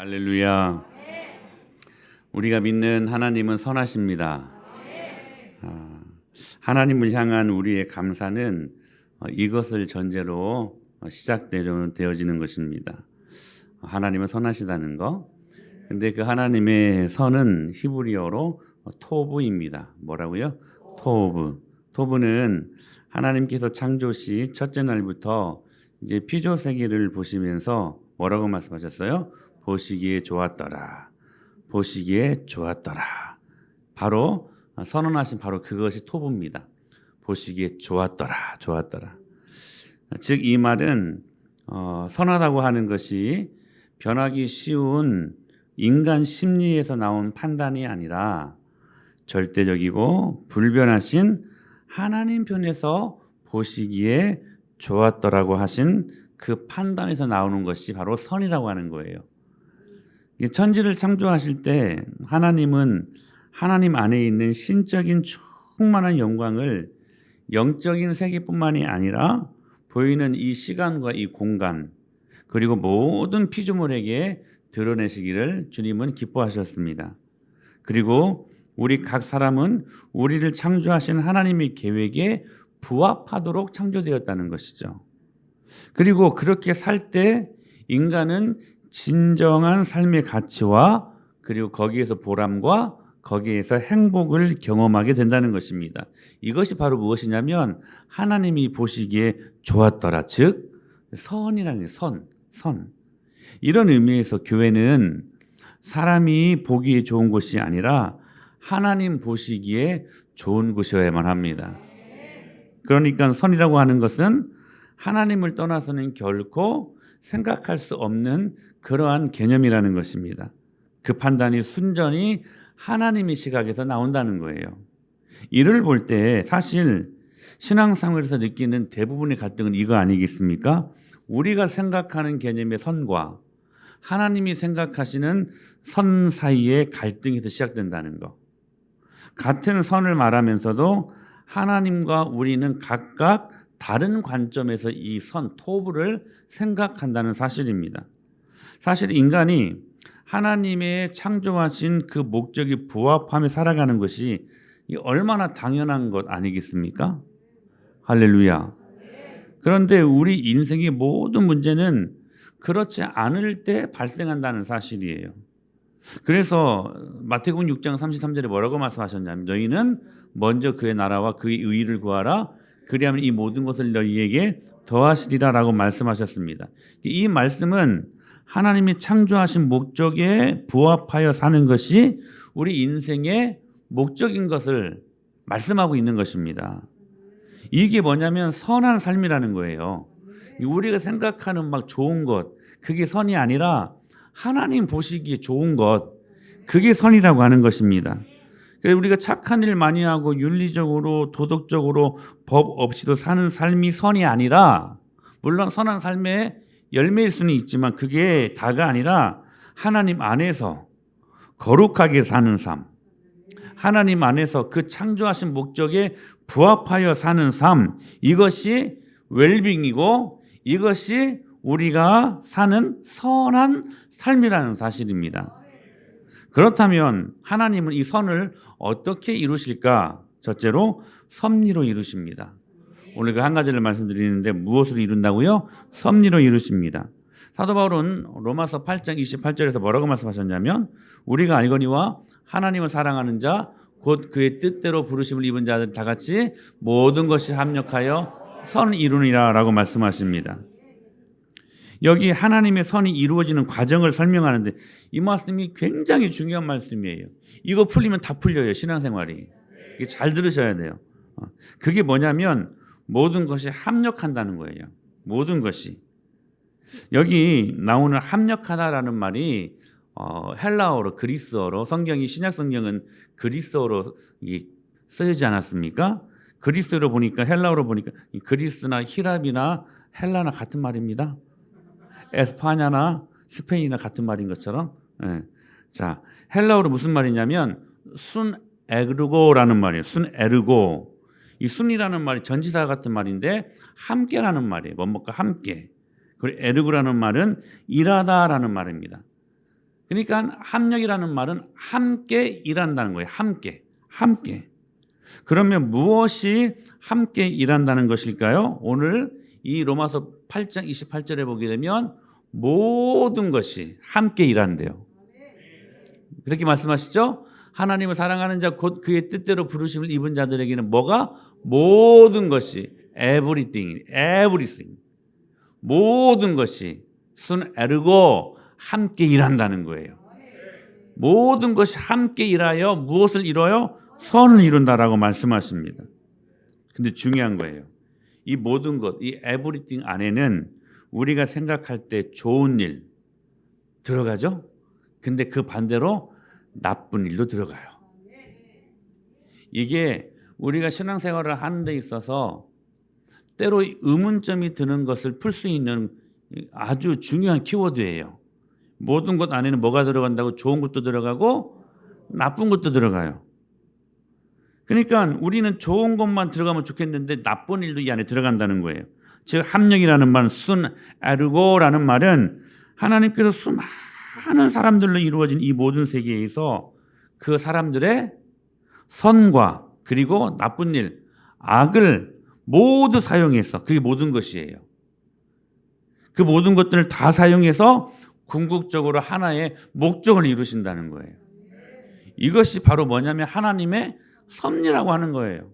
할렐루야. 우리가 믿는 하나님은 선하십니다. 하나님을 향한 우리의 감사는 이것을 전제로 시작되어지는 것입니다. 하나님은 선하시다는 거. 근데 그 하나님의 선은 히브리어로 토브입니다. 뭐라고요? 토브. 토브는 하나님께서 창조시 첫째 날부터 이제 피조세계를 보시면서 뭐라고 말씀하셨어요? 보시기에 좋았더라. 보시기에 좋았더라. 바로 선언하신 바로 그것이 토부입니다. 보시기에 좋았더라. 좋았더라. 즉 이 말은 선하다고 하는 것이 변하기 쉬운 인간 심리에서 나온 판단이 아니라 절대적이고 불변하신 하나님 편에서 보시기에 좋았더라고 하신 그 판단에서 나오는 것이 바로 선이라고 하는 거예요. 천지를 창조하실 때 하나님은 하나님 안에 있는 신적인 충만한 영광을 영적인 세계뿐만이 아니라 보이는 이 시간과 이 공간 그리고 모든 피조물에게 드러내시기를 주님은 기뻐하셨습니다. 그리고 우리 각 사람은 우리를 창조하신 하나님의 계획에 부합하도록 창조되었다는 것이죠. 그리고 그렇게 살 때 인간은 진정한 삶의 가치와 그리고 거기에서 보람과 거기에서 행복을 경험하게 된다는 것입니다. 이것이 바로 무엇이냐면 하나님이 보시기에 좋았더라. 즉 선이라는 선. 이런 의미에서 교회는 사람이 보기에 좋은 곳이 아니라 하나님 보시기에 좋은 곳이어야만 합니다. 그러니까 선이라고 하는 것은 하나님을 떠나서는 결코 생각할 수 없는 그러한 개념이라는 것입니다. 그 판단이 순전히 하나님의 시각에서 나온다는 거예요. 이를 볼 때 사실 신앙생활에서 느끼는 대부분의 갈등은 이거 아니겠습니까? 우리가 생각하는 개념의 선과 하나님이 생각하시는 선 사이의 갈등에서 시작된다는 거. 같은 선을 말하면서도 하나님과 우리는 각각 다른 관점에서 이 선, 토부를 생각한다는 사실입니다. 사실 인간이 하나님의 창조하신 그 목적이 부합하며 살아가는 것이 얼마나 당연한 것 아니겠습니까? 할렐루야. 그런데 우리 인생의 모든 문제는 그렇지 않을 때 발생한다는 사실이에요. 그래서 마태복음 6장 33절에 뭐라고 말씀하셨냐면 너희는 먼저 그의 나라와 그의 의의를 구하라. 그리하면 이 모든 것을 너희에게 더하시리라 라고 말씀하셨습니다. 이 말씀은 하나님이 창조하신 목적에 부합하여 사는 것이 우리 인생의 목적인 것을 말씀하고 있는 것입니다. 이게 뭐냐면 선한 삶이라는 거예요. 우리가 생각하는 막 좋은 것, 그게 선이 아니라 하나님 보시기에 좋은 것, 그게 선이라고 하는 것입니다. 그래서 우리가 착한 일 많이 하고 윤리적으로 도덕적으로 법 없이도 사는 삶이 선이 아니라 물론 선한 삶의 열매일 수는 있지만 그게 다가 아니라 하나님 안에서 거룩하게 사는 삶, 하나님 안에서 그 창조하신 목적에 부합하여 사는 삶, 이것이 웰빙이고 이것이 우리가 사는 선한 삶이라는 사실입니다. 그렇다면 하나님은 이 선을 어떻게 이루실까? 첫째로 섭리로 이루십니다. 오늘 그 한 가지를 말씀드리는데 무엇으로 이룬다고요? 섭리로 이루십니다. 사도 바울은 로마서 8장 28절에서 뭐라고 말씀하셨냐면 우리가 알거니와 하나님을 사랑하는 자 곧 그의 뜻대로 부르심을 입은 자들 다 같이 모든 것이 합력하여 선을 이루니라 라고 말씀하십니다. 여기 하나님의 선이 이루어지는 과정을 설명하는데 이 말씀이 굉장히 중요한 말씀이에요. 이거 풀리면 다 풀려요. 신앙생활이. 이게 잘 들으셔야 돼요. 그게 뭐냐면 모든 것이 합력한다는 거예요. 모든 것이. 여기 나오는 합력하다라는 말이 헬라어로 그리스어로 성경이 신약 성경은 그리스어로 쓰여지지 않았습니까? 그리스어로 보니까 헬라어로 보니까 그리스나 히랍이나 헬라나 같은 말입니다. 에스파냐나 스페인이나 같은 말인 것처럼. 네. 자, 헬라어로 무슨 말이냐면 순 에르고라는 말이에요. 순 에르고. 이 순이라는 말이 전치사 같은 말인데 함께라는 말이에요. 뭐뭐과 함께. 그리고 에르고라는 말은 일하다라는 말입니다. 그러니까 합력이라는 말은 함께 일한다는 거예요. 함께. 그러면 무엇이 함께 일한다는 것일까요? 오늘 이 로마서 8장 28절에 보게 되면 모든 것이 함께 일한대요. 그렇게 말씀하시죠? 하나님을 사랑하는 자 곧 그의 뜻대로 부르심을 입은 자들에게는 뭐가? 모든 것이 everything 모든 것이 순 에르고 함께 일한다는 거예요. 모든 것이 함께 일하여 무엇을 이뤄요? 선을 이룬다라고 말씀하십니다. 근데 중요한 거예요. 이 모든 것, 이 everything 안에는 우리가 생각할 때 좋은 일 들어가죠? 근데 그 반대로 나쁜 일도 들어가요. 이게 우리가 신앙생활을 하는 데 있어서 때로 의문점이 드는 것을 풀 수 있는 아주 중요한 키워드예요. 모든 것 안에는 뭐가 들어간다고? 좋은 것도 들어가고 나쁜 것도 들어가요. 그러니까 우리는 좋은 것만 들어가면 좋겠는데 나쁜 일도 이 안에 들어간다는 거예요. 즉 합력이라는 말은 순 에르고라는 말은 하나님께서 수많은 사람들로 이루어진 이 모든 세계에서 그 사람들의 선과 그리고 나쁜 일, 악을 모두 사용해서 그게 모든 것이에요. 그 모든 것들을 다 사용해서 궁극적으로 하나의 목적을 이루신다는 거예요. 이것이 바로 뭐냐면 하나님의 섭리라고 하는 거예요.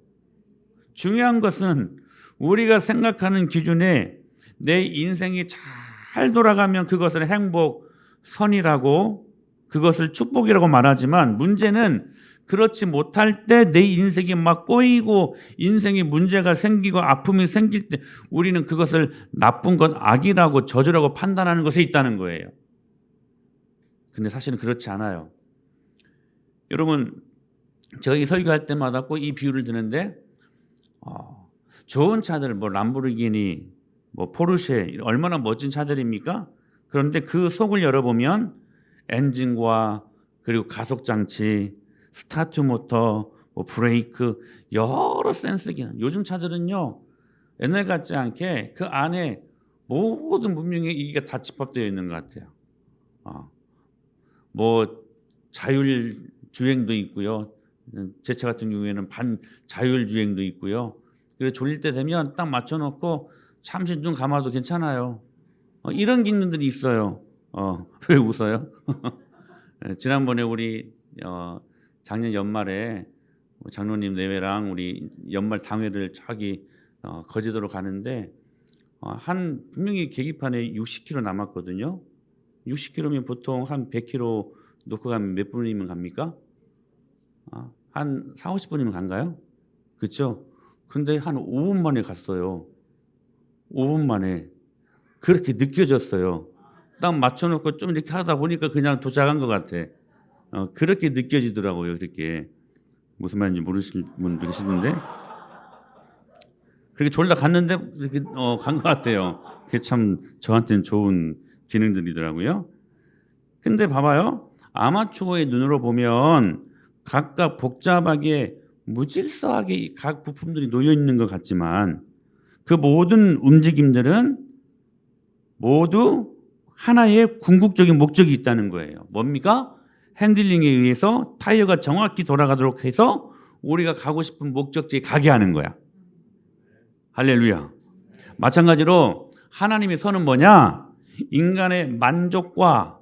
중요한 것은 우리가 생각하는 기준에 내 인생이 잘 돌아가면 그것을 행복, 선이라고 그것을 축복이라고 말하지만 문제는 그렇지 못할 때 내 인생이 막 꼬이고 인생에 문제가 생기고 아픔이 생길 때 우리는 그것을 나쁜 것, 악이라고 저주라고 판단하는 것에 있다는 거예요. 근데 사실은 그렇지 않아요. 여러분, 제가 이 설교할 때마다 꼭 이 비유를 드는데 좋은 차들, 뭐 람보르기니, 뭐 포르쉐 얼마나 멋진 차들입니까? 그런데 그 속을 열어보면 엔진과 그리고 가속 장치, 스타트 모터, 뭐 브레이크 여러 센스 기능. 요즘 차들은요 옛날 같지 않게 그 안에 모든 문명의 이게 다 집합되어 있는 것 같아요. 뭐 자율 주행도 있고요. 제 차 같은 경우에는 반자율 주행도 있고요. 그래서 졸릴 때 되면 딱 맞춰놓고 잠시 눈 감아도 괜찮아요. 이런 기능들이 있어요. 왜 웃어요? 지난번에 우리 작년 연말에 장로님 내외랑 우리 연말 당회를 저기 거제도로 가는데 분명히 계기판에 60km 남았거든요. 60km면 보통 한 100km 놓고 가면 몇 분이면 갑니까? 한 4, 50분이면 간가요? 그렇죠? 근데 한 5분 만에 갔어요. 5분 만에. 그렇게 느껴졌어요. 딱 맞춰놓고 좀 이렇게 하다 보니까 그냥 도착한 것 같아. 그렇게 느껴지더라고요. 그렇게. 무슨 말인지 모르실 분도 계시는데. 그렇게 졸다 갔는데 이렇게 간 것 같아요. 그게 참 저한테는 좋은 기능들이더라고요. 근데 봐봐요. 아마추어의 눈으로 보면 각각 복잡하게 무질서하게 각 부품들이 놓여 있는 것 같지만 그 모든 움직임들은 모두 하나의 궁극적인 목적이 있다는 거예요. 뭡니까? 핸들링에 의해서 타이어가 정확히 돌아가도록 해서 우리가 가고 싶은 목적지에 가게 하는 거야. 할렐루야. 마찬가지로 하나님의 선은 뭐냐? 인간의 만족과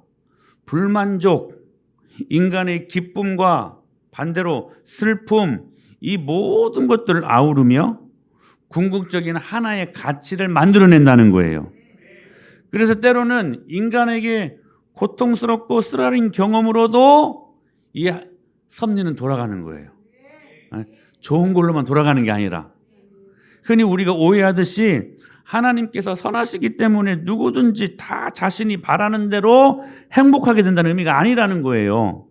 불만족, 인간의 기쁨과 반대로 슬픔, 이 모든 것들을 아우르며 궁극적인 하나의 가치를 만들어낸다는 거예요. 그래서 때로는 인간에게 고통스럽고 쓰라린 경험으로도 이 섭리는 돌아가는 거예요. 좋은 걸로만 돌아가는 게 아니라 흔히 우리가 오해하듯이 하나님께서 선하시기 때문에 누구든지 다 자신이 바라는 대로 행복하게 된다는 의미가 아니라는 거예요.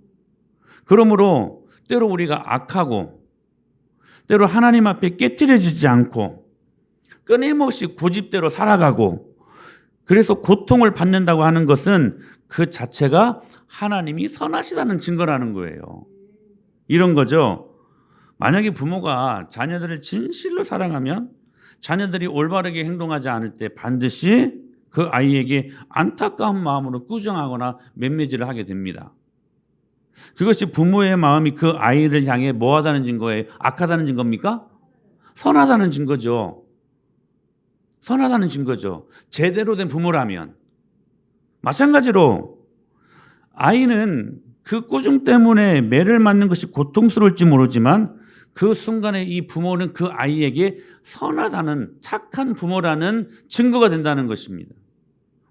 그러므로 때로 우리가 악하고 때로 하나님 앞에 깨트려지지 않고 끊임없이 고집대로 살아가고 그래서 고통을 받는다고 하는 것은 그 자체가 하나님이 선하시다는 증거라는 거예요. 이런 거죠. 만약에 부모가 자녀들을 진실로 사랑하면 자녀들이 올바르게 행동하지 않을 때 반드시 그 아이에게 안타까운 마음으로 꾸정하거나 맴매질을 하게 됩니다. 그것이 부모의 마음이 그 아이를 향해 뭐하다는 증거예요? 악하다는 증거입니까? 선하다는 증거죠. 선하다는 증거죠. 제대로 된 부모라면. 마찬가지로 아이는 그 꾸중 때문에 매를 맞는 것이 고통스러울지 모르지만 그 순간에 이 부모는 그 아이에게 선하다는 착한 부모라는 증거가 된다는 것입니다.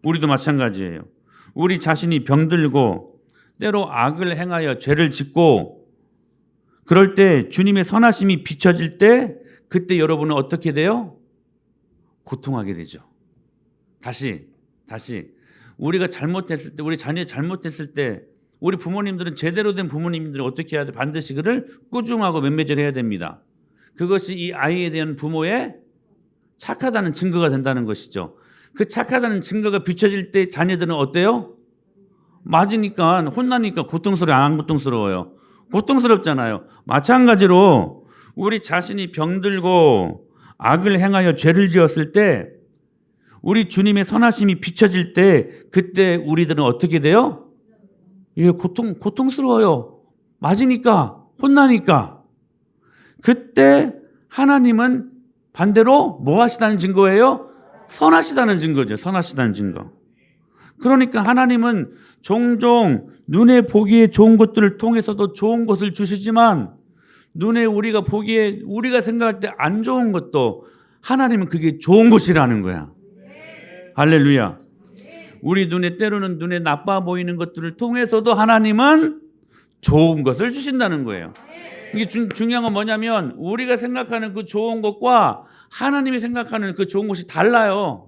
우리도 마찬가지예요. 우리 자신이 병들고 때로 악을 행하여 죄를 짓고 그럴 때 주님의 선하심이 비춰질 때 그때 여러분은 어떻게 돼요? 고통하게 되죠. 다시 우리가 잘못했을 때, 우리 자녀이 잘못했을 때 우리 부모님들은 제대로 된 부모님들은 어떻게 해야 돼? 반드시 그를 꾸중하고 맴매질해야 됩니다. 그것이 이 아이에 대한 부모의 착하다는 증거가 된다는 것이죠. 그 착하다는 증거가 비춰질 때 자녀들은 어때요? 맞으니까, 혼나니까 고통스러워요? 안 고통스러워요? 고통스럽잖아요. 마찬가지로 우리 자신이 병들고 악을 행하여 죄를 지었을 때 우리 주님의 선하심이 비춰질 때 그때 우리들은 어떻게 돼요? 예, 고통스러워요. 맞으니까, 혼나니까. 그때 하나님은 반대로 뭐 하시다는 증거예요? 선하시다는 증거죠. 선하시다는 증거. 그러니까 하나님은 종종 눈에 보기에 좋은 것들을 통해서도 좋은 것을 주시지만 눈에 우리가 보기에 우리가 생각할 때 안 좋은 것도 하나님은 그게 좋은 것이라는 거야. 할렐루야. 우리 눈에 때로는 눈에 나빠 보이는 것들을 통해서도 하나님은 좋은 것을 주신다는 거예요. 이게 중요한 건 뭐냐면 우리가 생각하는 그 좋은 것과 하나님이 생각하는 그 좋은 것이 달라요.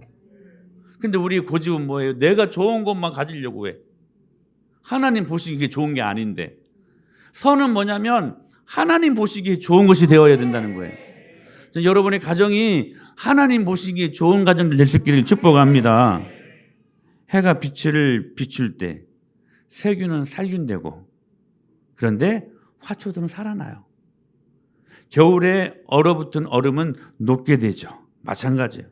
근데 우리의 고집은 뭐예요? 내가 좋은 것만 가지려고 해. 하나님 보시기에 좋은 게 아닌데. 선은 뭐냐면 하나님 보시기에 좋은 것이 되어야 된다는 거예요. 여러분의 가정이 하나님 보시기에 좋은 가정들 될 수 있기를 축복합니다. 해가 빛을 비출 때 세균은 살균되고 그런데 화초들은 살아나요. 겨울에 얼어붙은 얼음은 녹게 되죠. 마찬가지예요.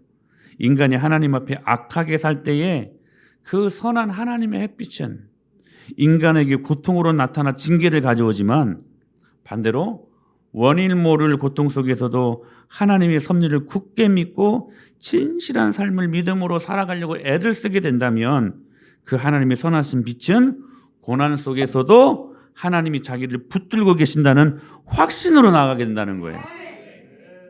인간이 하나님 앞에 악하게 살 때에 그 선한 하나님의 햇빛은 인간에게 고통으로 나타나 징계를 가져오지만 반대로 원인 모를 고통 속에서도 하나님의 섭리를 굳게 믿고 진실한 삶을 믿음으로 살아가려고 애를 쓰게 된다면 그 하나님의 선하신 빛은 고난 속에서도 하나님이 자기를 붙들고 계신다는 확신으로 나아가게 된다는 거예요.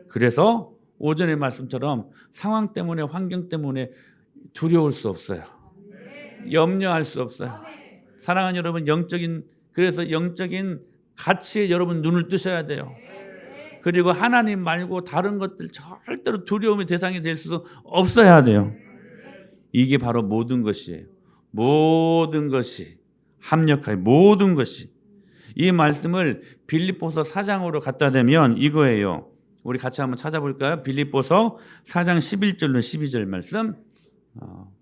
그래서 오전의 말씀처럼 상황 때문에 환경 때문에 두려울 수 없어요. 염려할 수 없어요. 사랑하는 여러분, 그래서 영적인 가치에 여러분 눈을 뜨셔야 돼요. 그리고 하나님 말고 다른 것들 절대로 두려움의 대상이 될 수 없어야 돼요. 이게 바로 모든 것이에요. 모든 것이 합력하여 모든 것이. 이 말씀을 빌립보서 4장으로 갖다 대면 이거예요. 우리 같이 한번 찾아볼까요? 빌립보서 4장 11절로 12절 말씀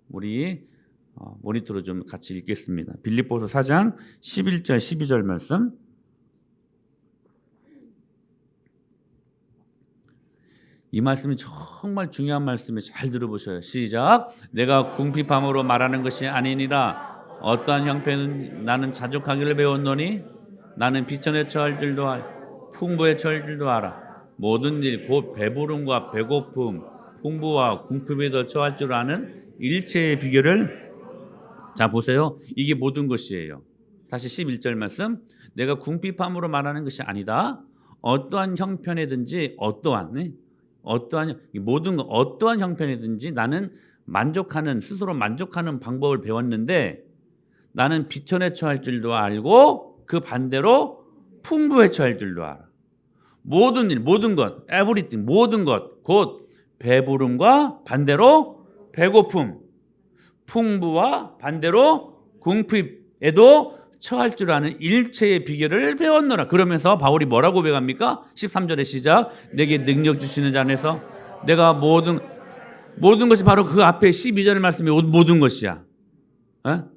우리 모니터로 좀 같이 읽겠습니다. 빌립보서 4장 11절 12절 말씀. 이 말씀이 정말 중요한 말씀이에요. 잘 들어보셔요. 시작. 내가 궁핍함으로 말하는 것이 아니니라. 어떠한 형편은 나는 자족하기를 배웠노니 나는 비천에 처할 줄도 알고 풍부에 처할 줄도 알아. 모든 일 곧 배부름과 배고픔, 풍부와 궁핍에도 처할 줄 아는 일체의 비결을 자 보세요. 이게 모든 것이에요. 다시 11절 말씀. 내가 궁핍함으로 말하는 것이 아니다. 어떠한 형편이든지 어떠한 형편이든지 나는 스스로 만족하는 방법을 배웠는데 나는 비천에 처할 줄도 알고 그 반대로 풍부에 처할 줄도 알아. 모든 일, 모든 것, everything, 모든 것, 곧 배부름과 반대로 배고픔, 풍부와 반대로 궁핍에도 처할 줄 아는 일체의 비결을 배웠노라. 그러면서 바울이 뭐라고 고백합니까? 13절의 시작. 내게 능력 주시는 자 안에서 내가 모든 것이 바로 그 앞에 12절의 말씀이 모든 것이야.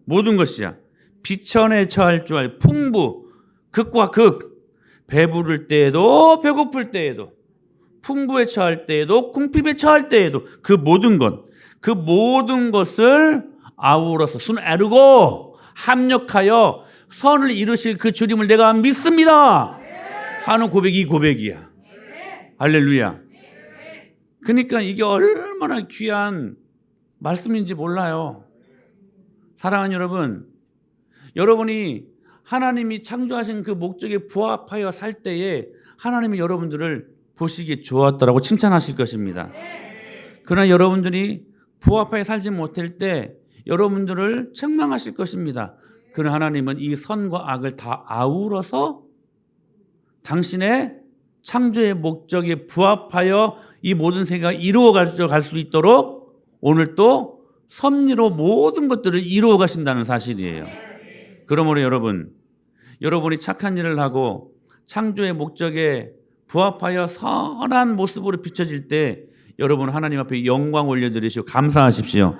모든 것이야. 비천에 처할 줄 알 풍부, 극과 극. 배부를 때에도 배고플 때에도 풍부에 처할 때에도 궁핍에 처할 때에도 그 모든 것 그 모든 것을 아우러서 순 에르고 합력하여 선을 이루실 그 주님을 내가 믿습니다 하는 고백이 이 고백이야. 할렐루야. 그러니까 이게 얼마나 귀한 말씀인지 몰라요. 사랑하는 여러분, 여러분이 하나님이 창조하신 그 목적에 부합하여 살 때에 하나님이 여러분들을 보시기에 좋았다라고 칭찬하실 것입니다. 그러나 여러분들이 부합하여 살지 못할 때 여러분들을 책망하실 것입니다. 그러나 하나님은 이 선과 악을 다 아우러서 당신의 창조의 목적에 부합하여 이 모든 세계가 이루어갈 수 있도록 오늘 또 섭리로 모든 것들을 이루어 가신다는 사실이에요. 그러므로 여러분이 착한 일을 하고 창조의 목적에 부합하여 선한 모습으로 비춰질 때 여러분 하나님 앞에 영광 올려드리시고 감사하십시오.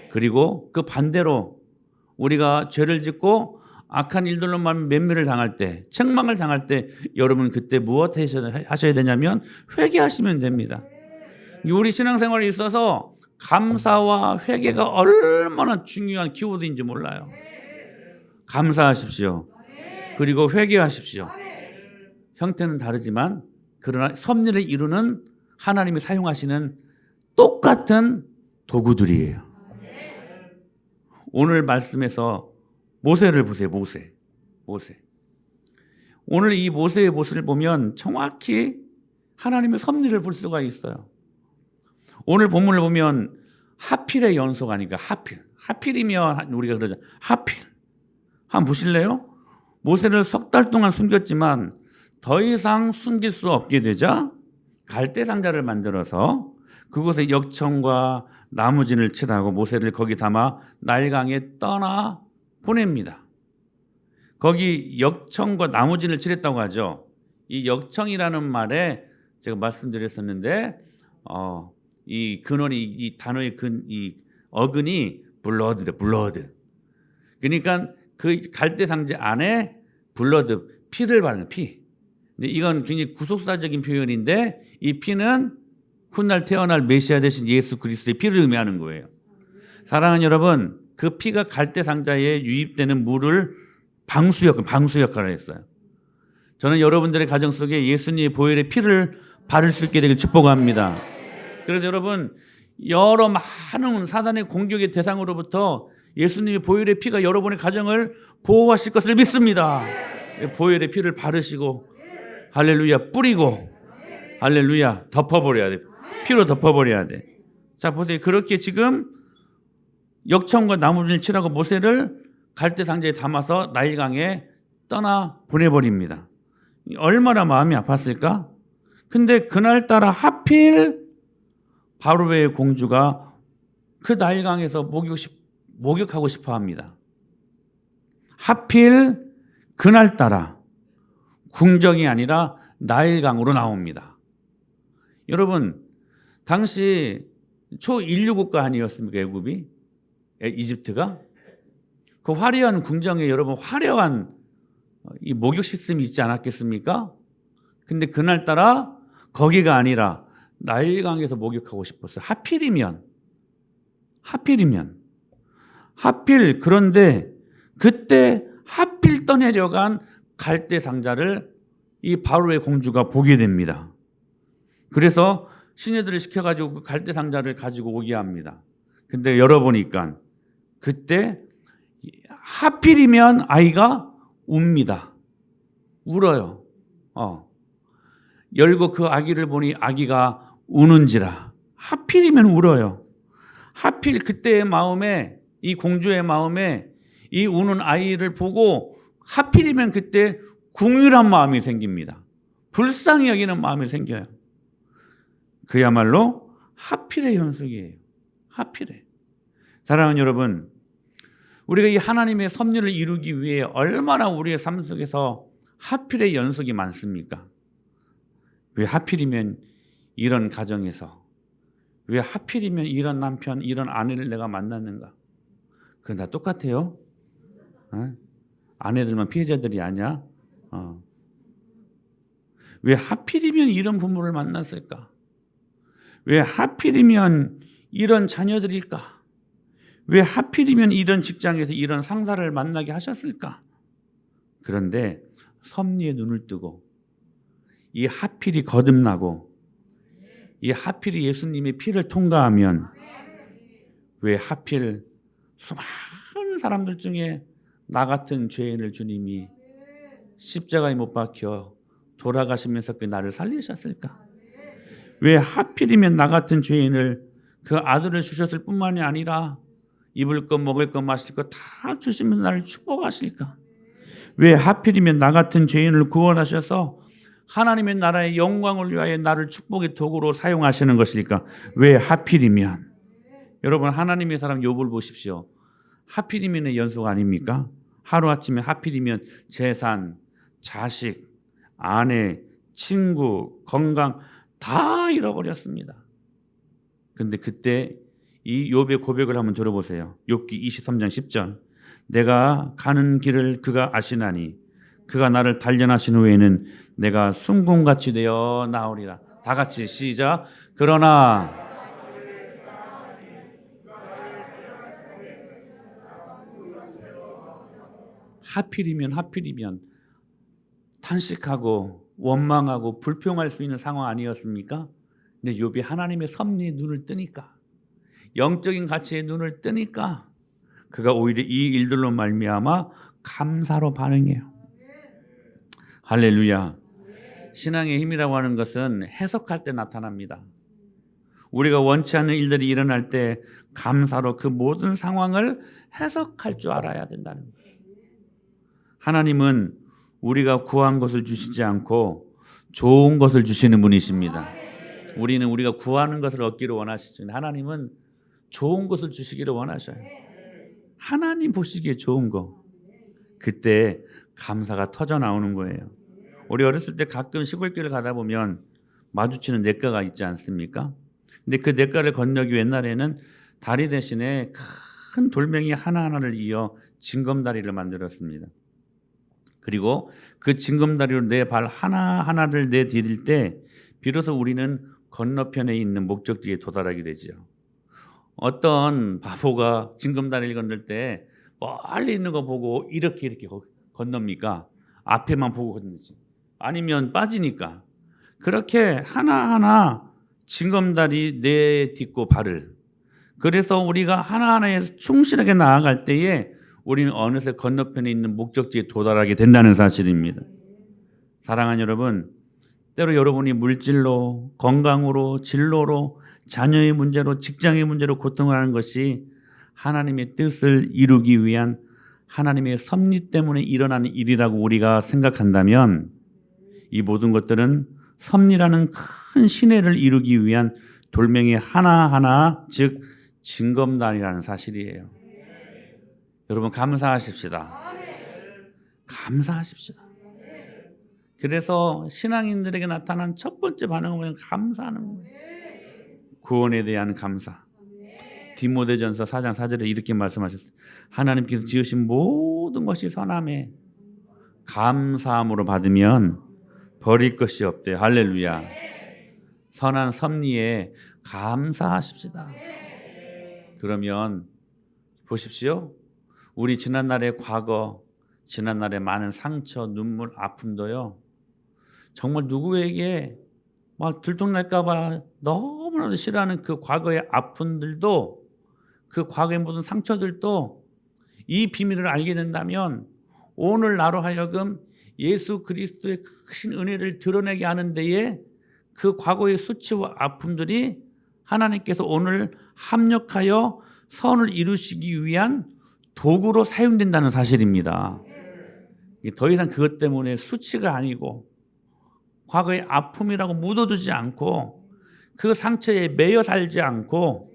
그리고 그 반대로 우리가 죄를 짓고 악한 일들로만 멸면을 당할 때, 책망을 당할 때 여러분 그때 무엇 하셔야 되냐면 회개하시면 됩니다. 우리 신앙생활에 있어서 감사와 회개가 얼마나 중요한 키워드인지 몰라요. 감사하십시오. 그리고 회개하십시오. 형태는 다르지만 그러나 섭리를 이루는 하나님이 사용하시는 똑같은 도구들이에요. 오늘 말씀에서 모세를 보세요. 모세. 오늘 이 모세의 모습을 보면 정확히 하나님의 섭리를 볼 수가 있어요. 오늘 본문을 보면 하필의 연속 아닌가? 하필이면 우리가 그러죠. 하필. 한번 보실래요? 모세를 3달 동안 숨겼지만 더 이상 숨길 수 없게 되자 갈대 상자를 만들어서 그곳에 역청과 나무진을 칠하고 모세를 거기 담아 나일강에 떠나 보냅니다. 거기 역청과 나무진을 칠했다고 하죠. 이 역청이라는 말에 제가 말씀드렸었는데 이 근원이 이 단어의 이 어근이 블러드. 그러니까 그 갈대 상자 안에 블러드 피를 바르는 피. 근데 이건 굉장히 구속사적인 표현인데 이 피는 훗날 태어날 메시아 되신 예수 그리스도의 피를 의미하는 거예요. 사랑하는 여러분, 그 피가 갈대 상자에 유입되는 물을 방수 역할을 했어요. 저는 여러분들의 가정 속에 예수님의 보혈의 피를 바를 수 있게 되길 축복합니다. 그래서 여러분, 여러 많은 사단의 공격의 대상으로부터 예수님의 보혈의 피가 여러분의 가정을 보호하실 것을 믿습니다. 보혈의 피를 바르시고 할렐루야 뿌리고 할렐루야 덮어버려야 돼. 피로 덮어버려야 돼. 자 보세요. 그렇게 지금 역청과 나무진을 칠하고 모세를 갈대 상자에 담아서 나일강에 떠나 보내버립니다. 얼마나 마음이 아팠을까? 근데 그날따라 하필 바로의 공주가 그 나일강에서 목욕하고 싶어 합니다. 하필 그날따라 궁정이 아니라 나일강으로 나옵니다. 여러분, 당시 초인류 국가 아니었습니까? 애굽이? 이집트가? 그 화려한 궁정에 여러분 화려한 이 목욕 시스템이 있지 않았겠습니까? 근데 그날따라 거기가 아니라 나일강에서 목욕하고 싶었어요. 하필 그런데 그때 하필 떠내려간 갈대 상자를 이 바로의 공주가 보게 됩니다. 그래서 시녀들을 시켜가지고 그 갈대 상자를 가지고 오게 합니다. 근데 열어보니까 그때 하필이면 아이가 웁니다. 울어요. 열고 그 아기를 보니 아기가 우는지라. 하필이면 울어요. 하필 그때의 마음에 이 공주의 마음에 이 우는 아이를 보고 하필이면 그때 궁휼한 마음이 생깁니다. 불쌍히 여기는 마음이 생겨요. 그야말로 하필의 연속이에요. 하필에. 사랑하는 여러분, 우리가 이 하나님의 섭리를 이루기 위해 얼마나 우리의 삶 속에서 하필의 연속이 많습니까? 왜 하필이면 이런 가정에서, 왜 하필이면 이런 남편, 이런 아내를 내가 만났는가? 그건 다 똑같아요. 아내들만 피해자들이 아니야. 왜 하필이면 이런 부모를 만났을까? 왜 하필이면 이런 자녀들일까? 왜 하필이면 이런 직장에서 이런 상사를 만나게 하셨을까? 그런데 섭리의 눈을 뜨고 이 하필이 거듭나고 이 하필이 예수님의 피를 통과하면 왜 하필 수많은 사람들 중에 나 같은 죄인을 주님이 십자가에 못 박혀 돌아가시면서 그 나를 살리셨을까? 왜 하필이면 나 같은 죄인을 그 아들을 주셨을 뿐만이 아니라 입을 것 먹을 것 마실 것 다 주시면서 나를 축복하실까? 왜 하필이면 나 같은 죄인을 구원하셔서 하나님의 나라의 영광을 위하여 나를 축복의 도구로 사용하시는 것일까? 왜 하필이면? 여러분, 하나님의 사람 욥을 보십시오. 하필이면의 연속 아닙니까? 하루아침에 하필이면 재산, 자식, 아내, 친구, 건강 다 잃어버렸습니다. 그런데 그때 이 욥의 고백을 한번 들어보세요. 욥기 23장 10절. 내가 가는 길을 그가 아시나니 그가 나를 단련하신 후에는 내가 순공같이 되어 나오리라. 다 같이 시작. 그러나 하필이면 탄식하고 원망하고 불평할 수 있는 상황 아니었습니까? 근데 욥이 하나님의 섭리의 눈을 뜨니까, 영적인 가치의 눈을 뜨니까 그가 오히려 이 일들로 말미암아 감사로 반응해요. 할렐루야. 신앙의 힘이라고 하는 것은 해석할 때 나타납니다. 우리가 원치 않는 일들이 일어날 때 감사로 그 모든 상황을 해석할 줄 알아야 된다는 거예요. 하나님은 우리가 구한 것을 주시지 않고 좋은 것을 주시는 분이십니다. 우리는 우리가 구하는 것을 얻기를 원하시지만 하나님은 좋은 것을 주시기를 원하셔요. 하나님 보시기에 좋은 거. 그때 감사가 터져 나오는 거예요. 우리 어렸을 때 가끔 시골길을 가다 보면 마주치는 냇가가 있지 않습니까? 근데 그 냇가를 건너기 옛날에는 다리 대신에 큰 돌멩이 하나하나를 이어 징검다리를 만들었습니다. 그리고 그 징검다리로 내 발 하나하나를 내디딜 때 비로소 우리는 건너편에 있는 목적지에 도달하게 되죠. 어떤 바보가 징검다리를 건널 때 멀리 있는 거 보고 이렇게 건넙니까? 앞에만 보고 건너지. 아니면 빠지니까. 그렇게 하나하나 징검다리 내딛고 발을. 그래서 우리가 하나하나에 충실하게 나아갈 때에 우리는 어느새 건너편에 있는 목적지에 도달하게 된다는 사실입니다. 사랑하는 여러분, 때로 여러분이 물질로, 건강으로, 진로로, 자녀의 문제로, 직장의 문제로 고통을 하는 것이 하나님의 뜻을 이루기 위한 하나님의 섭리 때문에 일어나는 일이라고 우리가 생각한다면 이 모든 것들은 섭리라는 큰 신혜를 이루기 위한 돌멩이 하나하나, 즉 징검다리라는 사실이에요. 여러분 감사하십시다. 감사하십시다. 그래서 신앙인들에게 나타난 첫 번째 반응은 뭐냐면 감사하는 거예요. 구원에 대한 감사. 디모데전서 4장 4절에 이렇게 말씀하셨어요. 하나님께서 지으신 모든 것이 선함에 감사함으로 받으면 버릴 것이 없대요. 할렐루야. 선한 섭리에 감사하십시다. 그러면 보십시오. 우리 지난날의 과거, 지난날의 많은 상처, 눈물, 아픔도요. 정말 누구에게 막 들통날까 봐 너무나도 싫어하는 그 과거의 아픔들도, 그 과거의 모든 상처들도 이 비밀을 알게 된다면 오늘 나로 하여금 예수 그리스도의 크신 은혜를 드러내게 하는 데에 그 과거의 수치와 아픔들이 하나님께서 오늘 합력하여 선을 이루시기 위한 도구로 사용된다는 사실입니다. 더 이상 그것 때문에 수치가 아니고 과거의 아픔이라고 묻어두지 않고 그 상처에 매여 살지 않고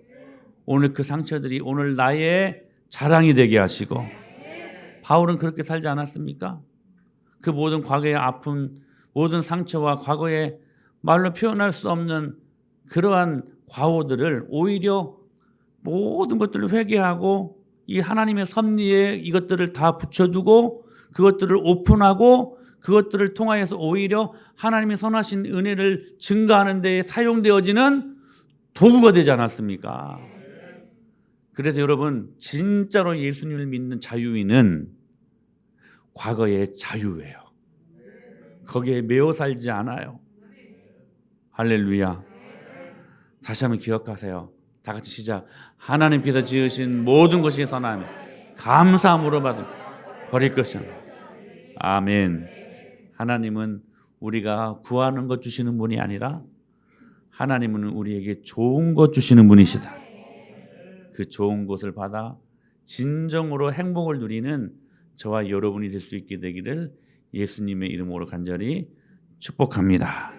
오늘 그 상처들이 오늘 나의 자랑이 되게 하시고, 바울은 그렇게 살지 않았습니까? 그 모든 과거의 아픔, 모든 상처와 과거의 말로 표현할 수 없는 그러한 과오들을 오히려 모든 것들을 회개하고 이 하나님의 섭리에 이것들을 다 붙여두고 그것들을 오픈하고 그것들을 통하여서 오히려 하나님의 선하신 은혜를 증가하는 데에 사용되어지는 도구가 되지 않았습니까? 그래서 여러분, 진짜로 예수님을 믿는 자유인은 과거의 자유예요. 거기에 매여 살지 않아요. 할렐루야. 다시 한번 기억하세요. 다 같이 시작. 하나님께서 지으신 모든 것이 선하며 감사함으로 받은 버릴 것이 없다. 아멘. 하나님은 우리가 구하는 것 주시는 분이 아니라 하나님은 우리에게 좋은 것 주시는 분이시다. 그 좋은 것을 받아 진정으로 행복을 누리는 저와 여러분이 될 수 있게 되기를 예수님의 이름으로 간절히 축복합니다.